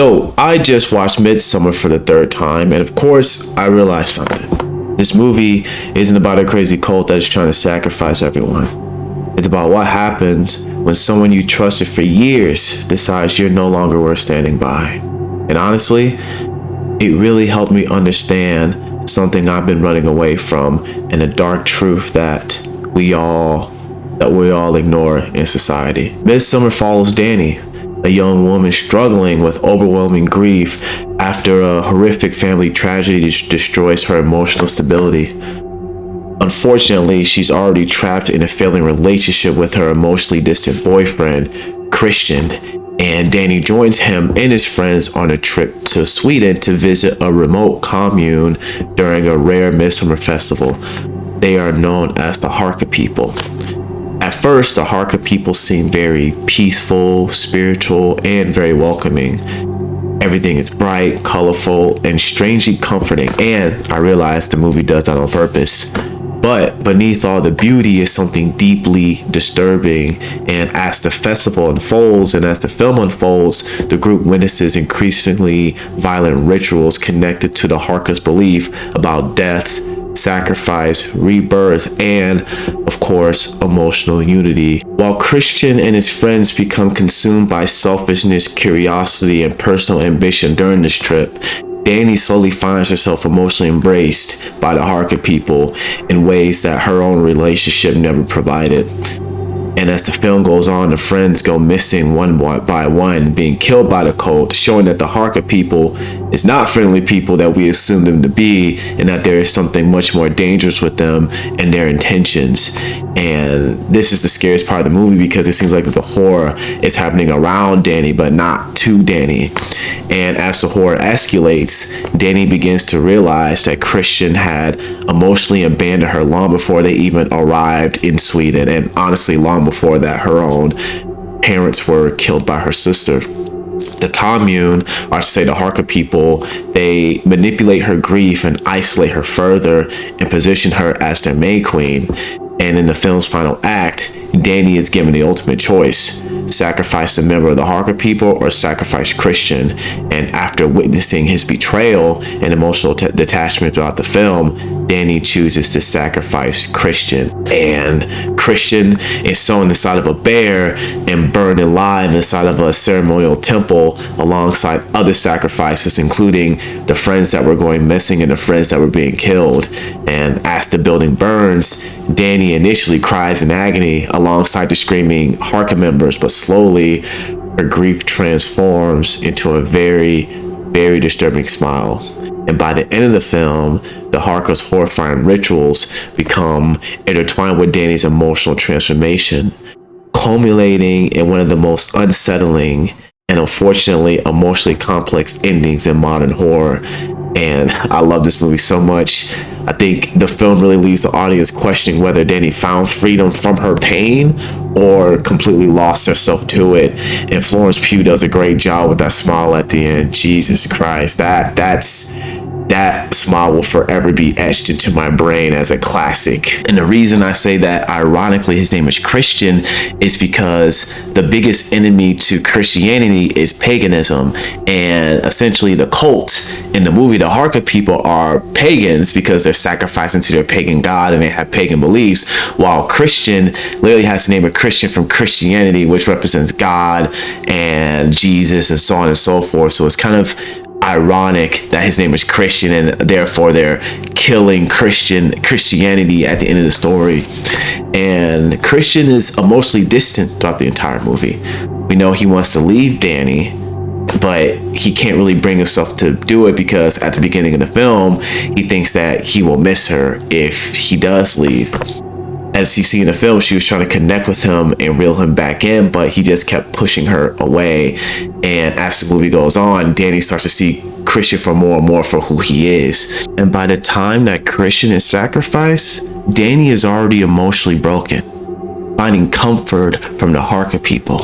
So I just watched Midsommar for the third time, and of course I realized something. This movie isn't about a crazy cult that is trying to sacrifice everyone. It's about what happens when someone you trusted for years decides you're no longer worth standing by. And honestly, it really helped me understand something I've been running away from, and a dark truth that we all ignore in society. Midsommar follows Dani, a young woman struggling with overwhelming grief after a horrific family tragedy destroys her emotional stability. Unfortunately, she's already trapped in a failing relationship with her emotionally distant boyfriend, Christian, and Dani joins him and his friends on a trip to Sweden to visit a remote commune during a rare midsummer festival. They are known as the Hårga people. At first, the Hårga people seem very peaceful, spiritual, and very welcoming. Everything is bright, colorful, and strangely comforting, and I realize the movie does that on purpose. But beneath all the beauty is something deeply disturbing, and as the festival unfolds and as the film unfolds, the group witnesses increasingly violent rituals connected to the Hårga's belief about death, sacrifice, rebirth, and, of course, emotional unity. While Christian and his friends become consumed by selfishness, curiosity, and personal ambition during this trip, Dani slowly finds herself emotionally embraced by the Hårga people in ways that her own relationship never provided. And as the film goes on, the friends go missing one by one, being killed by the cult, showing that the Hårga people is not friendly people that we assume them to be, and that there is something much more dangerous with them and their intentions. And this is the scariest part of the movie, because it seems like the horror is happening around Dani, but not to Dani. And as the horror escalates, Dani begins to realize that Christian had emotionally abandoned her long before they even arrived in Sweden, and honestly long before that her own parents were killed by her sister. The commune, or to say the Hårga people, they manipulate her grief and isolate her further and position her as their main queen. And in the film's final act, Dani is given the ultimate choice: sacrifice a member of the Hårga people or sacrifice Christian. And after witnessing his betrayal and emotional detachment throughout the film, Dani chooses to sacrifice Christian. And Christian is sewn inside of a bear and burned alive inside of a ceremonial temple alongside other sacrifices, including the friends that were going missing and the friends that were being killed. And as the building burns, Dani initially cries in agony alongside the screaming Hårga members, but slowly her grief transforms into a very, very disturbing smile. And by the end of the film, the Hårga's horrifying rituals become intertwined with Dani's emotional transformation, culminating in one of the most unsettling and unfortunately emotionally complex endings in modern horror. And I love this movie so much. I think the film really leaves the audience questioning whether Dani found freedom from her pain or completely lost herself to it. And Florence Pugh does a great job with that smile at the end. Jesus Christ, that smile will forever be etched into my brain as a classic. And the reason I say that, ironically, his name is Christian, is because the biggest enemy to Christianity is paganism. And essentially the cult in the movie, the Hårga people, are pagans because they're sacrificing to their pagan god and they have pagan beliefs, while Christian literally has the name of Christian from Christianity, which represents God and Jesus and so on and so forth. So it's kind of ironic that his name is Christian, and therefore they're killing Christianity at the end of the story. And Christian is emotionally distant throughout the entire movie. We know he wants to leave Dani, but he can't really bring himself to do it because at the beginning of the film, he thinks that he will miss her if he does leave. As you see in the film, she was trying to connect with him and reel him back in, but he just kept pushing her away. And as the movie goes on, Dani starts to see Christian for more and more for who he is. And by the time that Christian is sacrificed, Dani is already emotionally broken, finding comfort from the Hårga people.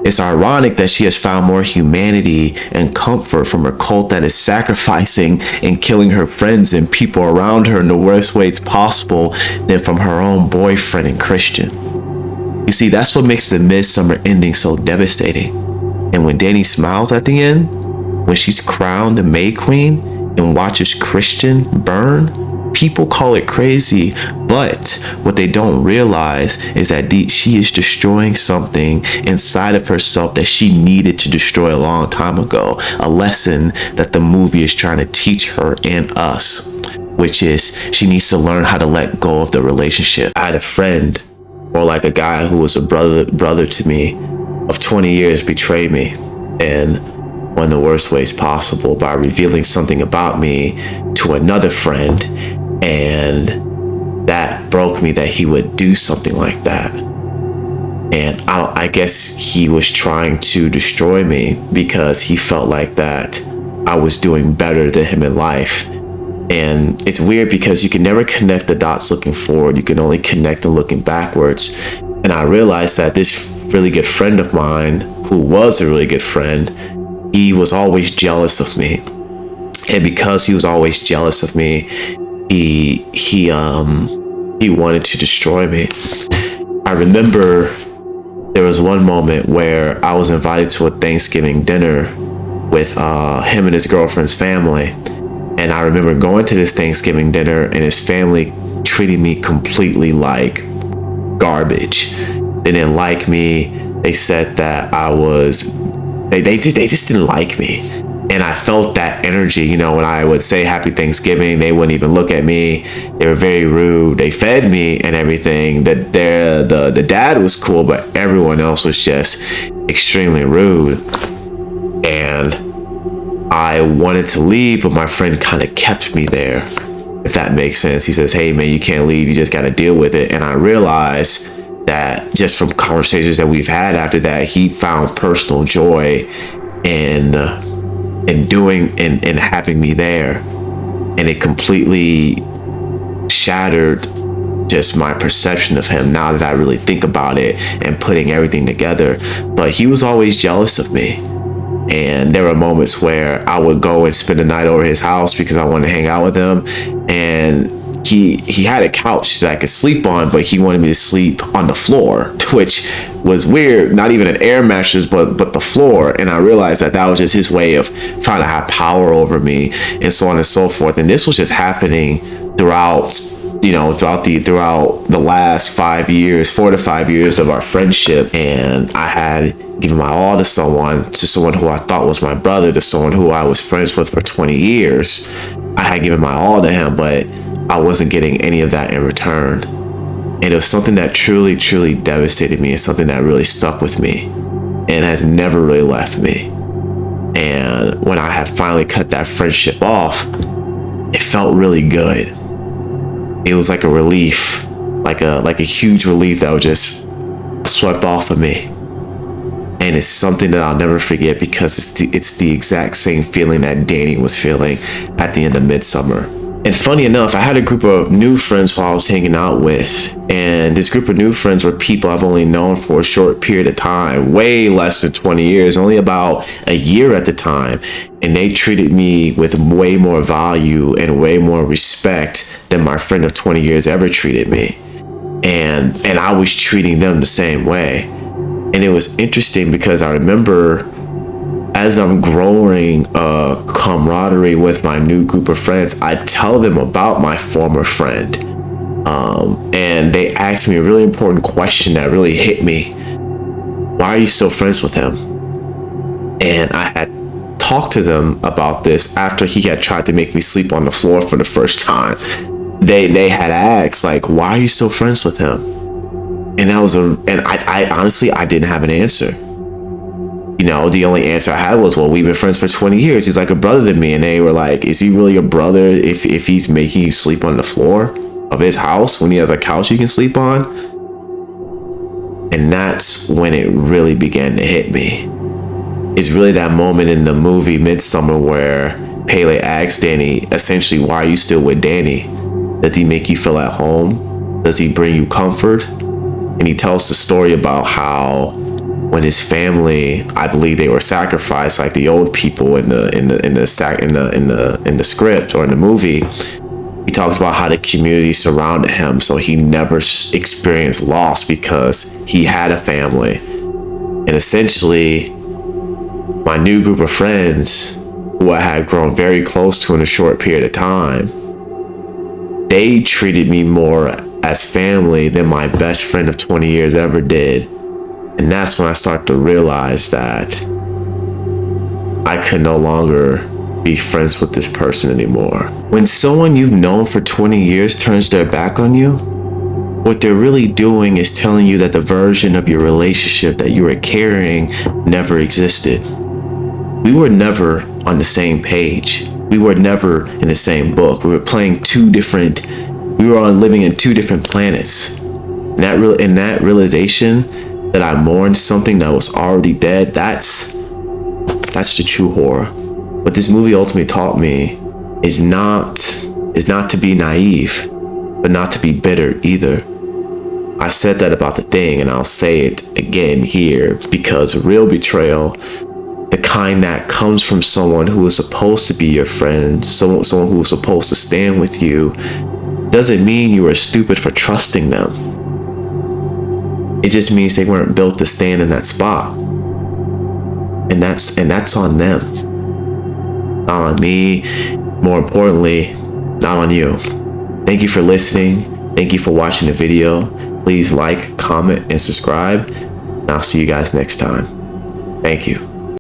It's ironic that she has found more humanity and comfort from her cult that is sacrificing and killing her friends and people around her in the worst ways possible than from her own boyfriend and Christian. You see, that's what makes the Midsommar ending so devastating. And when Dani smiles at the end, when she's crowned the May Queen and watches Christian burn, people call it crazy, but what they don't realize is that she is destroying something inside of herself that she needed to destroy a long time ago. A lesson that the movie is trying to teach her and us, which is she needs to learn how to let go of the relationship. I had a friend, or like a guy who was a brother to me of 20 years, betray me in one of the worst ways possible by revealing something about me to another friend. And that broke me, that he would do something like that. And I guess he was trying to destroy me because he felt like that I was doing better than him in life. And it's weird because you can never connect the dots looking forward. You can only connect them looking backwards. And I realized that this really good friend of mine, who was a really good friend, he was always jealous of me. And because he was always jealous of me, he wanted to destroy me. I remember there was one moment where I was invited to a Thanksgiving dinner with him and his girlfriend's family. And I remember going to this Thanksgiving dinner and his family treating me completely like garbage. They didn't like me. They said that they just didn't like me. And I felt that energy, you know, when I would say Happy Thanksgiving, they wouldn't even look at me. They were very rude. They fed me and everything. The dad was cool, but everyone else was just extremely rude. And I wanted to leave, but my friend kind of kept me there, if that makes sense. He says, hey man, you can't leave. You just got to deal with it. And I realized that just from conversations that we've had after that, he found personal joy in having me there. And it completely shattered just my perception of him now that I really think about it and putting everything together. But he was always jealous of me. And there were moments where I would go and spend the night over his house because I wanted to hang out with him. And he had a couch that I could sleep on, but he wanted me to sleep on the floor, which was weird. Not even an air mattress, but the floor. And I realized that was just his way of trying to have power over me, and so on and so forth. And this was just happening throughout the last 4 to 5 years of our friendship. And I had given my all to someone who I thought was my brother, to someone who I was friends with for 20 years. I had given my all to him, but I wasn't getting any of that in return. And it was something that truly, truly devastated me, and something that really stuck with me and has never really left me. And when I had finally cut that friendship off, it felt really good. It was like a relief, like a huge relief that was just swept off of me. And it's something that I'll never forget, because it's the exact same feeling that Dani was feeling at the end of Midsommar. And funny enough, I had a group of new friends who I was hanging out with. And this group of new friends were people I've only known for a short period of time, way less than 20 years, only about a year at the time. And they treated me with way more value and way more respect than my friend of 20 years ever treated me. And I was treating them the same way. And it was interesting because I remember, as I'm growing a camaraderie with my new group of friends, I tell them about my former friend. And they asked me a really important question that really hit me. Why are you still friends with him? And I had talked to them about this after he had tried to make me sleep on the floor for the first time. They had asked, like, why are you still friends with him? And I honestly, I didn't have an answer. You know, the only answer I had was, well, we've been friends for 20 years. He's like a brother to me. And they were like, is he really a brother if he's making you sleep on the floor of his house when he has a couch you can sleep on? And that's when it really began to hit me. It's really that moment in the movie Midsommar where Pele asks Dani, essentially, why are you still with Dani? Does he make you feel at home? Does he bring you comfort? And he tells the story about how when his family, I believe they were sacrificed, like the old people in the script or in the movie, he talks about how the community surrounded him, so he never experienced loss because he had a family. And essentially, my new group of friends, who I had grown very close to in a short period of time, they treated me more as family than my best friend of 20 years ever did. And that's when I start to realize that I could no longer be friends with this person anymore. When someone you've known for 20 years turns their back on you, what they're really doing is telling you that the version of your relationship that you were carrying never existed. We were never on the same page. We were never in the same book. We were living in two different planets. And that realization that I mourned something that was already dead, that's the true horror. What this movie ultimately taught me is not to be naive, but not to be bitter either. I said that about The Thing, and I'll say it again here, because real betrayal, the kind that comes from someone who is supposed to be your friend, someone who is supposed to stand with you, doesn't mean you are stupid for trusting them. It just means they weren't built to stand in that spot. And that's on them. Not on me. More importantly, not on you. Thank you for listening. Thank you for watching the video. Please like, comment, and subscribe. And I'll see you guys next time. Thank you.